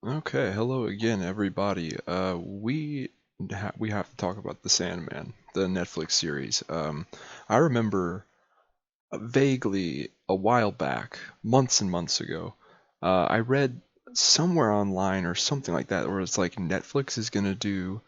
Okay, hello again, everybody. We have to talk about the Sandman, the Netflix series. I remember vaguely a while back, months and months ago, I read somewhere online or something like that where it's like Netflix is gonna do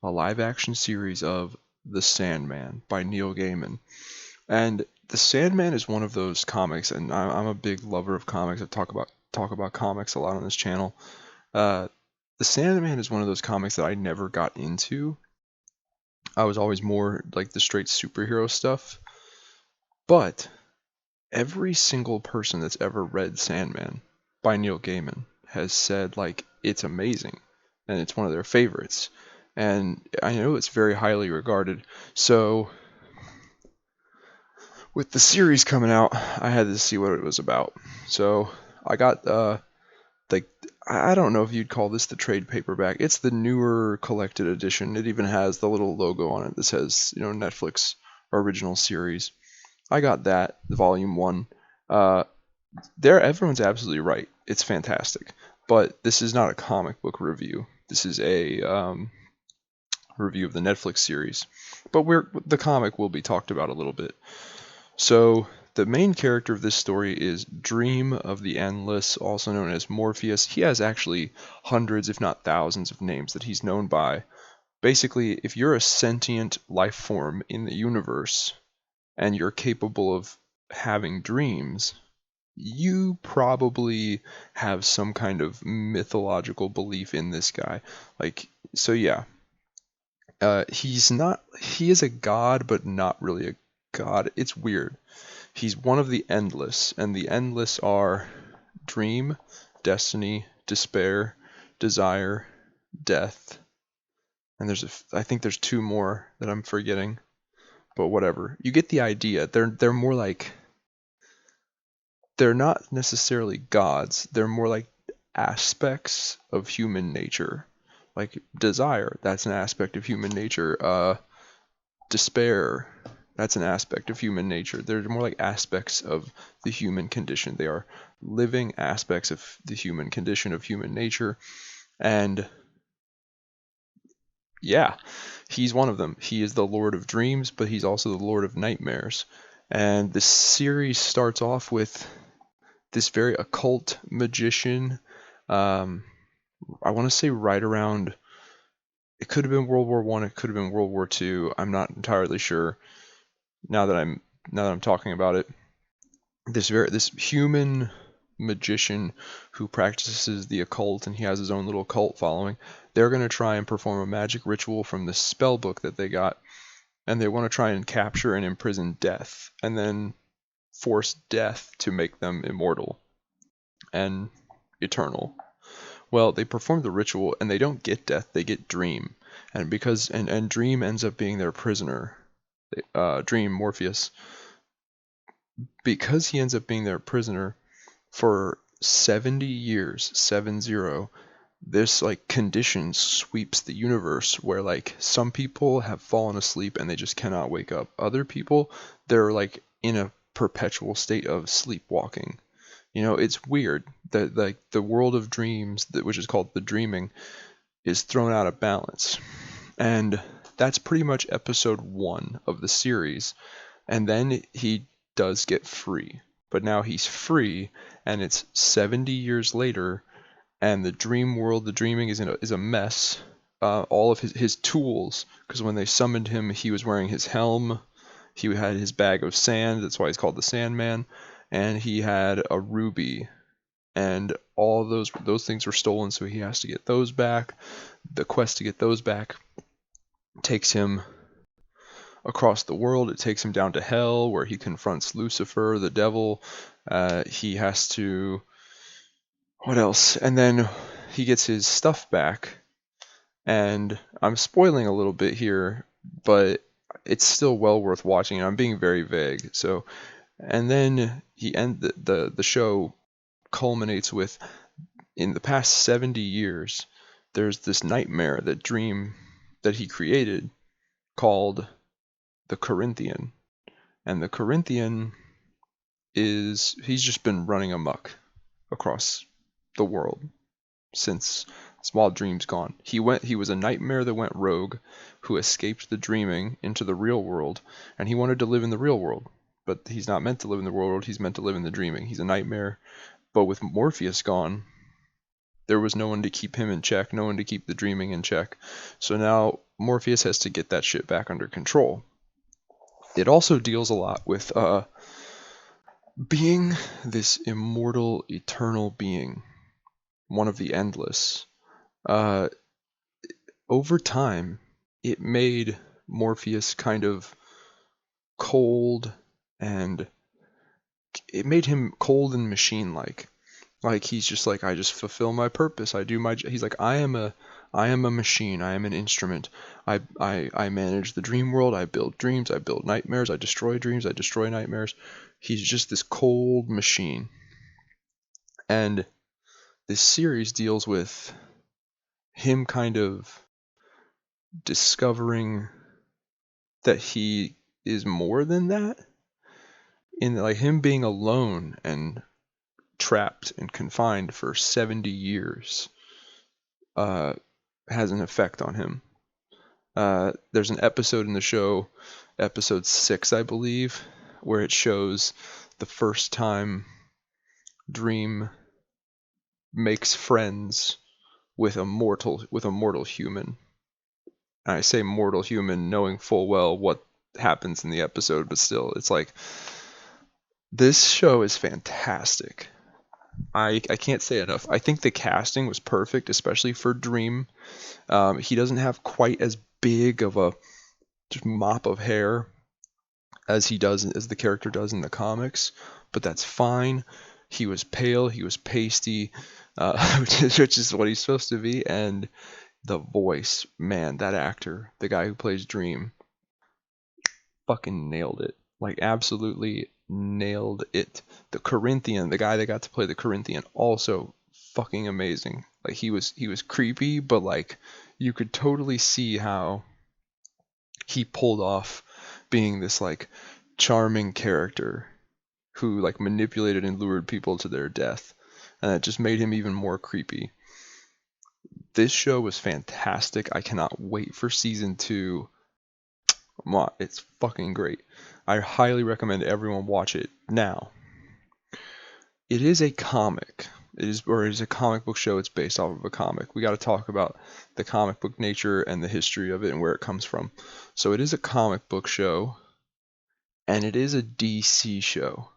a live action series of The Sandman by Neil Gaiman. And The Sandman is one of those comics, and I'm a big lover of comics. I talk about comics a lot on this channel. uh, The Sandman is one of those comics that I never got into. I was always more like the straight superhero stuff. But every single person that's ever read Sandman by Neil Gaiman has said like it's amazing and it's one of their favorites. And I know it's very highly regarded. So with the series coming out, I had to see what it was about. So I got like I don't know if you'd call this the trade paperback. It's the newer collected edition. It even has the little logo on it that says, Netflix original series. I got that, the volume one. Uh, there, everyone's absolutely right. It's fantastic, but this is not a comic book review. This is a review of the Netflix series. But the comic will be talked about a little bit. So the main character of this story is Dream of the Endless, also known as Morpheus. He has actually hundreds, if not thousands, of names that he's known by. Basically, if you're a sentient life form in the universe and you're capable of having dreams, you probably have some kind of mythological belief in this guy. Like, so yeah, he is a god, but not really a god. It's weird. He's one of the endless, and the endless are dream, destiny, despair, desire, death, and I think there's two more that I'm forgetting, but whatever. You get the idea. They're more like they're not necessarily gods. They're more like aspects of human nature. Like desire, that's an aspect of human nature. Despair, that's an aspect of human nature. They're more like aspects of the human condition. They are living aspects of the human condition, of human nature. And yeah, he's one of them. He is the Lord of Dreams, but he's also the Lord of Nightmares. And the series starts off with this very occult magician. Um, I want to say right around. It could have been World War One. It could have been World War Two. I'm not entirely sure. Now that I'm now that I'm talking about it, this human magician who practices the occult and he has his own little cult following. They're going to try and perform a magic ritual from the spell book that they got, and they want to try and capture and imprison death, and then force death to make them immortal and eternal. Well, they perform the ritual and they don't get death, they get dream. And Dream ends up being their prisoner. Dream Morpheus, because he ends up being their prisoner for 70 years, 70, this like condition sweeps the universe where like some people have fallen asleep and they just cannot wake up. Other people, they're like in a perpetual state of sleepwalking. It's weird that like the world of dreams, which is called the dreaming, is thrown out of balance. And that's pretty much episode one of the series. And then he does get free. But now he's free, and it's 70 years later, and the dream world, the dreaming is a mess. All of his tools, because when they summoned him, he was wearing his helm. He had his bag of sand. That's why he's called the Sandman. And he had a ruby, and all of those things were stolen, so he has to get those back. The quest to get those back takes him across the world. It takes him down to hell, where he confronts Lucifer, the devil. He has to. What else? And then he gets his stuff back. And I'm spoiling a little bit here, but it's still well worth watching. And I'm being very vague. So, and then the show culminates with, in the past 70 years, there's this nightmare that he created called the Corinthian. And the Corinthian he's just been running amok across the world. since while Dream's gone. He was a nightmare that went rogue, who escaped the dreaming into the real world, and he wanted to live in the real world. But he's not meant to live in the real world, he's meant to live in the dreaming. He's a nightmare. But with Morpheus gone, there was no one to keep him in check, no one to keep the dreaming in check. So now Morpheus has to get that shit back under control. It also deals a lot with being this immortal, eternal being, one of the endless. Uh, Over time, it made Morpheus kind of cold, and it made him cold and machine-like. Like he's just like, I just fulfill my purpose. I do my. He's like, I am a machine. I am an instrument. I manage the dream world. I build dreams. I build nightmares. I destroy dreams. I destroy nightmares. He's just this cold machine. And this series deals with him kind of discovering that he is more than that, in like him being alone and trapped and confined for 70 years has an effect on him. There's an episode in the show, episode 6 I believe, where it shows the first time Dream makes friends with a mortal human. And I say mortal human knowing full well what happens in the episode, but still, it's like, this show is fantastic. I can't say enough. I think the casting was perfect, especially for Dream. He doesn't have quite as big of a just mop of hair as the character does in the comics, but that's fine. He was pale, he was pasty, which is what he's supposed to be, and the voice, man, that actor, the guy who plays Dream, fucking nailed it. Like, absolutely nailed it. The guy that got to play the Corinthian, also fucking amazing. Like, he was creepy, but like you could totally see how he pulled off being this like charming character who like manipulated and lured people to their death, and it just made him even more creepy. This show was fantastic. I cannot wait for season 2. It's fucking great. I highly recommend everyone watch it. Now, it is a comic. It is a comic book show. It's based off of a comic. We got to talk about the comic book nature and the history of it and where it comes from. So it is a comic book show, and it is a DC show.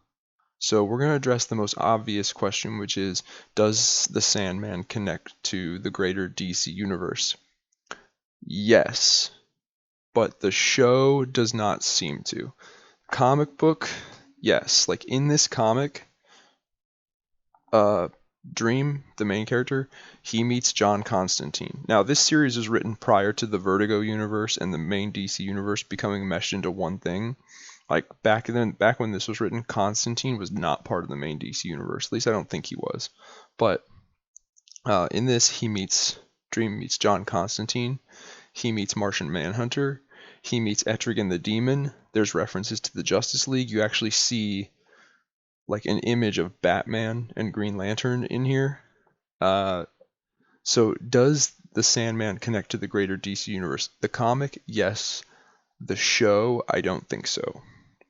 So we're going to address the most obvious question, which is, does the Sandman connect to the greater DC universe? Yes, but the show does not seem to. Comic book, yes. Like in this comic, Dream, the main character, he meets John Constantine. Now, this series was written prior to the Vertigo universe and the main DC universe becoming meshed into one thing. Like back when this was written, Constantine was not part of the main DC universe. At least I don't think he was. But in this, Dream meets John Constantine. He meets Martian Manhunter. He meets Etrigan the Demon. There's references to the Justice League. You actually see like an image of Batman and Green Lantern in here. So does the Sandman connect to the greater DC universe? The comic, yes. The show, I don't think so.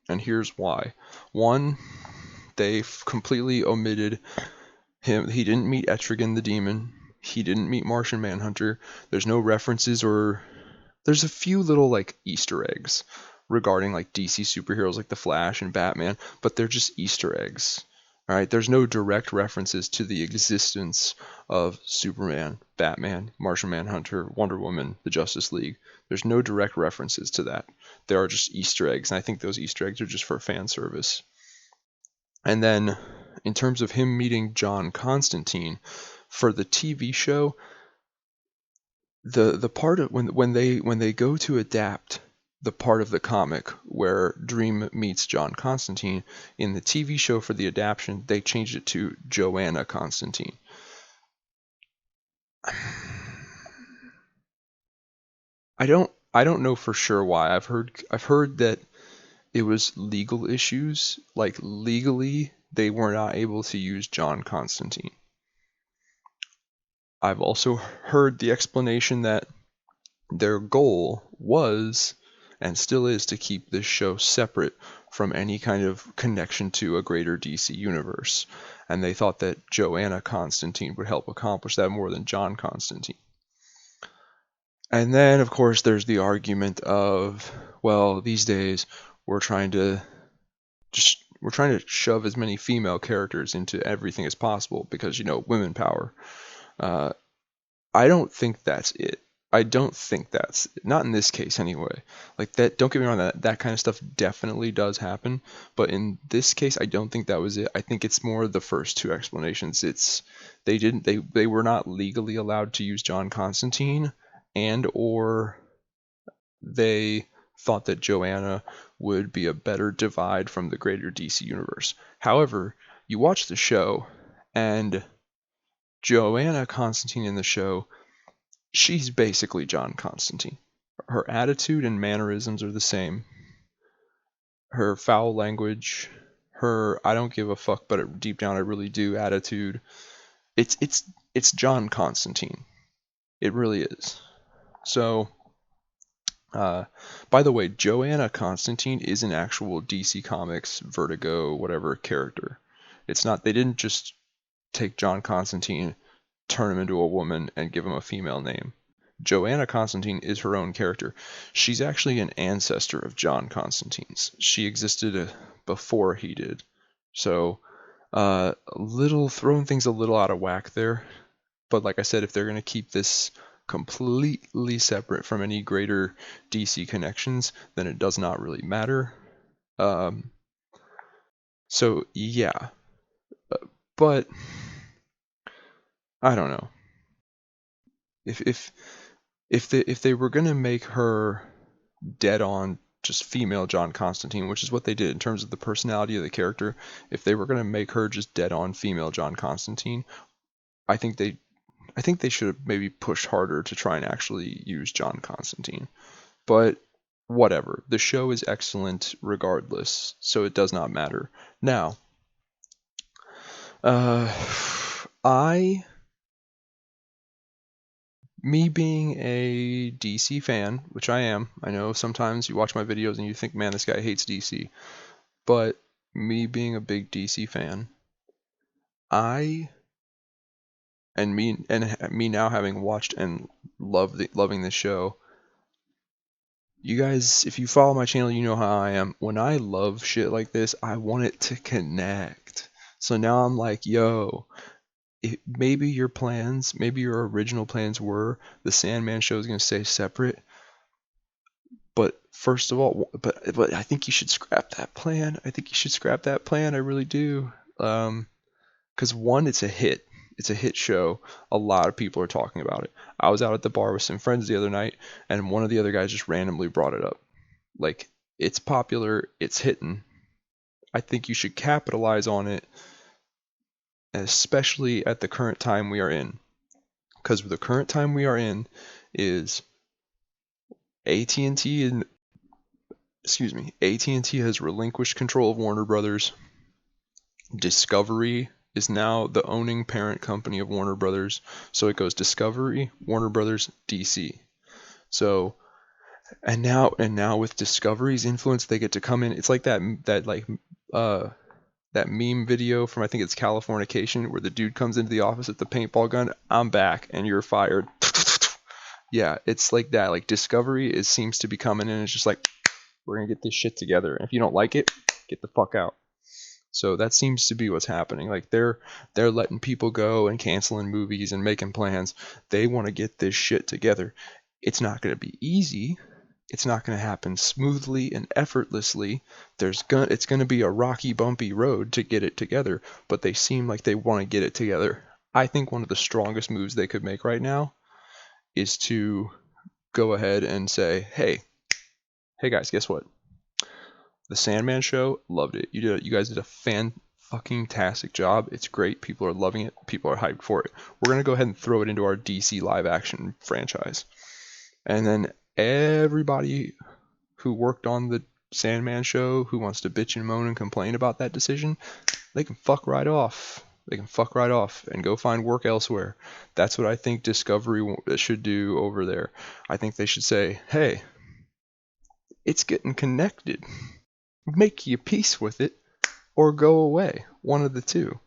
And here's why. One, they completely omitted him. He didn't meet Etrigan the Demon. He didn't meet Martian Manhunter. There's no references, or there's a few little like Easter eggs regarding like DC superheroes like the Flash and Batman, but they're just Easter eggs. All right, there's no direct references to the existence of Superman, Batman, Martian Manhunter, Wonder Woman, the Justice League. There's no direct references to that. There are just Easter eggs, and I think those Easter eggs are just for fan service. And then, in terms of him meeting John Constantine, for the TV show, the part of when they go to adapt the part of the comic where Dream meets John Constantine, in the TV show for the adaptation, they changed it to Joanna Constantine. I don't know for sure why. I've heard that it was legal issues. Like legally, they were not able to use John Constantine. I've also heard the explanation that their goal was and still is to keep this show separate from any kind of connection to a greater DC universe. And they thought that Joanna Constantine would help accomplish that more than John Constantine. And then, of course, there's the argument of, well, these days we're trying to shove as many female characters into everything as possible because, women power. Uh, I don't think that's it. I don't think that's not in this case anyway. Like that, don't get me wrong, that kind of stuff definitely does happen, but in this case I don't think that was it. I think it's more the first two explanations. It's they were not legally allowed to use John Constantine, and or they thought that Joanna would be a better divide from the greater DC universe. However, you watch the show and Joanna Constantine in the show, she's basically John Constantine. Her attitude and mannerisms are the same. Her foul language, her I don't give a fuck, but deep down I really do attitude. It's John Constantine. It really is. So, by the way, Joanna Constantine is an actual DC Comics, Vertigo, whatever character. It's not. They didn't just take John Constantine, turn him into a woman, and give him a female name. Joanna Constantine is her own character. She's actually an ancestor of John Constantine's. She existed before he did. So, throwing things a little out of whack there. But like I said, if they're going to keep this completely separate from any greater DC connections, then it does not really matter. So yeah, but I don't know. If they were gonna make her dead on just female John Constantine, which is what they did in terms of the personality of the character, if they were gonna make her just dead on female John Constantine, I think they should have maybe pushed harder to try and actually use John Constantine. But whatever. The show is excellent regardless, so it does not matter. Now, me being a DC fan, which I am, I know sometimes you watch my videos and you think, man, this guy hates DC. But me being a big DC fan, me now having watched and loving the show, you guys, if you follow my channel, you know how I am. When I love shit like this, I want it to connect. So now I'm like, yo, maybe your original plans were the Sandman show is going to stay separate. But first of all, but I think you should scrap that plan. I really do. Because one, it's a hit. It's a hit show. A lot of people are talking about it. I was out at the bar with some friends the other night, and one of the other guys just randomly brought it up. Like, it's popular, it's hitting. I think you should capitalize on it, especially at the current time we are in. Because the current time we are in is AT&T and AT&T has relinquished control of Warner Brothers. Discovery is now the owning parent company of Warner Brothers. So it goes Discovery, Warner Brothers, DC. So and now with Discovery's influence, they get to come in. It's like that meme video from, I think it's Californication, where the dude comes into the office with the paintball gun. I'm back and you're fired. Yeah, it's like that. Like Discovery seems to be coming in and it's just like, we're gonna get this shit together. And if you don't like it, get the fuck out. So that seems to be what's happening. Like they're letting people go and canceling movies and making plans. They want to get this shit together. It's not going to be easy. It's not going to happen smoothly and effortlessly. It's going to be a rocky, bumpy road to get it together, but they seem like they want to get it together. I think one of the strongest moves they could make right now is to go ahead and say, hey guys, guess what? The Sandman show, loved it. You guys did a fan-fucking-tastic job. It's great. People are loving it. People are hyped for it. We're going to go ahead and throw it into our DC live-action franchise. And then everybody who worked on the Sandman show, who wants to bitch and moan and complain about that decision, they can fuck right off. They can fuck right off and go find work elsewhere. That's what I think Discovery should do over there. I think they should say, hey, it's getting connected. Make your peace with it or go away. One of the two.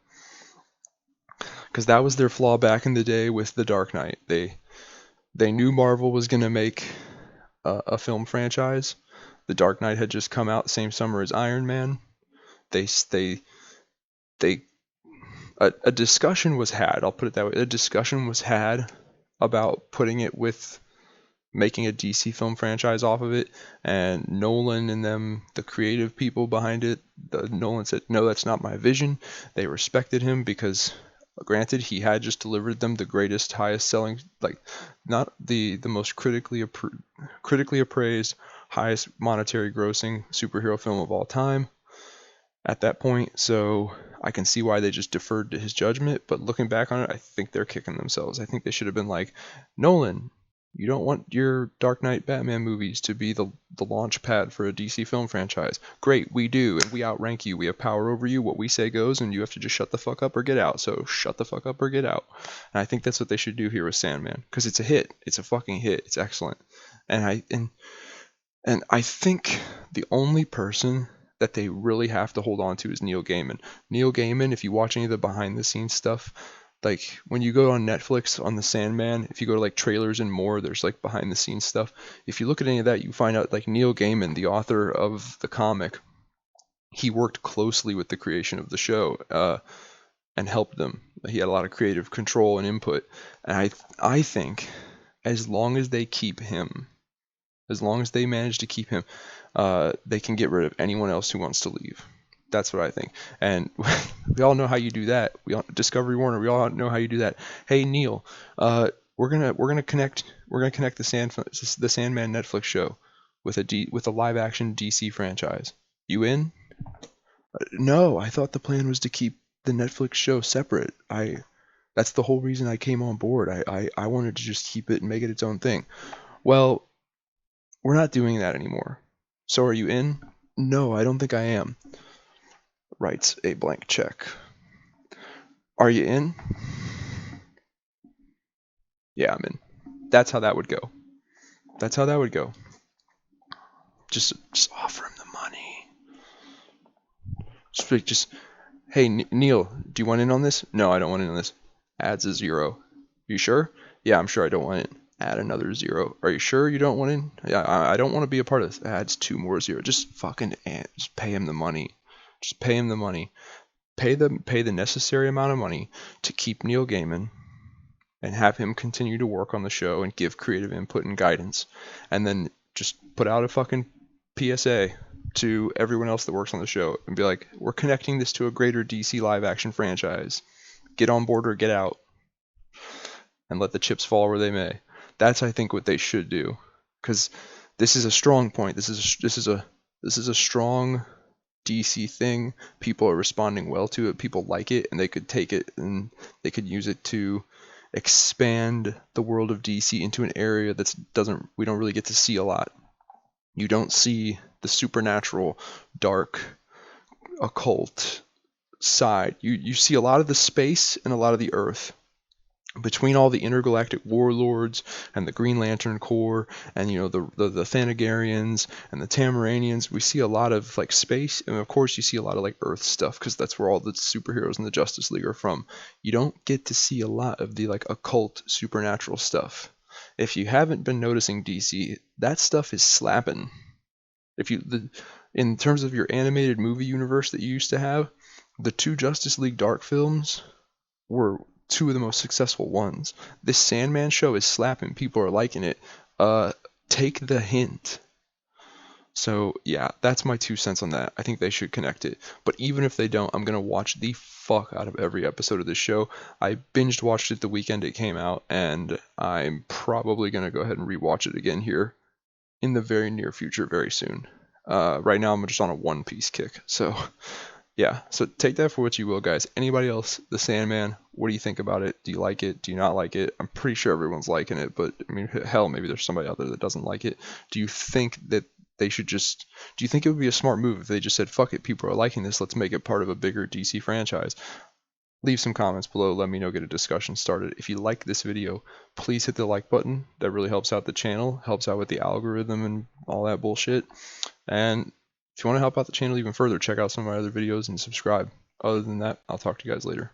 Because that was their flaw back in the day with The Dark Knight. They knew Marvel was going to make a film franchise. The Dark Knight had just come out the same summer as Iron Man. They they they a discussion was had. I'll put it that way. A discussion was had about putting it with making a DC film franchise off of it, and Nolan and them, the creative people behind it, Nolan said, no, that's not my vision. They respected him because, granted, he had just delivered them the greatest, highest selling, like, not the most critically appraised, highest monetary grossing superhero film of all time at that point. So I can see why they just deferred to his judgment, but looking back on it, I think they're kicking themselves. I think they should have been like, Nolan, you don't want your Dark Knight Batman movies to be the launch pad for a DC film franchise. Great, we do, and we outrank you. We have power over you. What we say goes, and you have to just shut the fuck up or get out. So shut the fuck up or get out. And I think that's what they should do here with Sandman, because it's a hit. It's a fucking hit. It's excellent. And I think the only person that they really have to hold on to is Neil Gaiman. Neil Gaiman, if you watch any of the behind the scenes stuff, like when you go on Netflix on the Sandman, if you go to like trailers and more, there's like behind the scenes stuff. If you look at any of that, you find out like Neil Gaiman, the author of the comic, he worked closely with the creation of the show and helped them. He had a lot of creative control and input. And I think as long as they keep him, as long as they manage to keep him, they can get rid of anyone else who wants to leave. That's what I think. And we all know how you do that. Discovery Warner, we all know how you do that. Hey Neil, we're gonna connect the Sandman Netflix show with a live action DC franchise. You in? No, I thought the plan was to keep the Netflix show separate. That's the whole reason I came on board. I wanted to just keep it and make it its own thing. Well, we're not doing that anymore. So are you in? No, I don't think I am. Writes a blank check. Are you in? Yeah, I'm in. That's how that would go. That's how that would go. Just offer him the money. Just hey, Neil, do you want in on this? No, I don't want in on this. Adds a 0. You sure? Yeah, I'm sure I don't want in. Add another 0. Are you sure you don't want in? Yeah, I don't want to be a part of this. Adds 2 more 0. Just fucking just pay him the money. Just pay him the money. Pay the necessary amount of money to keep Neil Gaiman and have him continue to work on the show and give creative input and guidance. And then just put out a fucking PSA to everyone else that works on the show and be like, we're connecting this to a greater DC live action franchise. Get on board or get out. And let the chips fall where they may. That's, I think, what they should do. Because this is a strong point. This is a strong DC thing. People are responding well to it. People like it, and they could take it and they could use it to expand the world of DC into an area we don't really get to see a lot. You don't see the supernatural, dark, occult side. You see a lot of the space and a lot of the earth. Between all the intergalactic warlords and the Green Lantern Corps and the Thanagarians and the Tamaranians, we see a lot of like space, and of course you see a lot of like Earth stuff because that's where all the superheroes in the Justice League are from. You don't get to see a lot of the like occult supernatural stuff. If you haven't been noticing DC, that stuff is slapping. In terms of your animated movie universe that you used to have, the 2 Justice League Dark films were 2 of the most successful ones. This Sandman show is slapping. People are liking it. Take the hint. So yeah, that's my 2 cents on that. I think they should connect it. But even if they don't, I'm gonna watch the fuck out of every episode of this show. I binged watched it the weekend it came out, and I'm probably gonna go ahead and rewatch it again here in the very near future, very soon. Right now I'm just on a One Piece kick. So yeah, so take that for what you will, guys. Anybody else, The Sandman, what do you think about it? Do you like it? Do you not like it? I'm pretty sure everyone's liking it, but I mean, hell, maybe there's somebody out there that doesn't like it. Do you think that do you think it would be a smart move if they just said, fuck it, people are liking this, let's make it part of a bigger DC franchise? leave some comments below. Let me know, get a discussion started. If you like this video, please hit the like button. That really helps out the channel, helps out with the algorithm and all that bullshit. And if you want to help out the channel even further, check out some of my other videos and subscribe. Other than that, I'll talk to you guys later.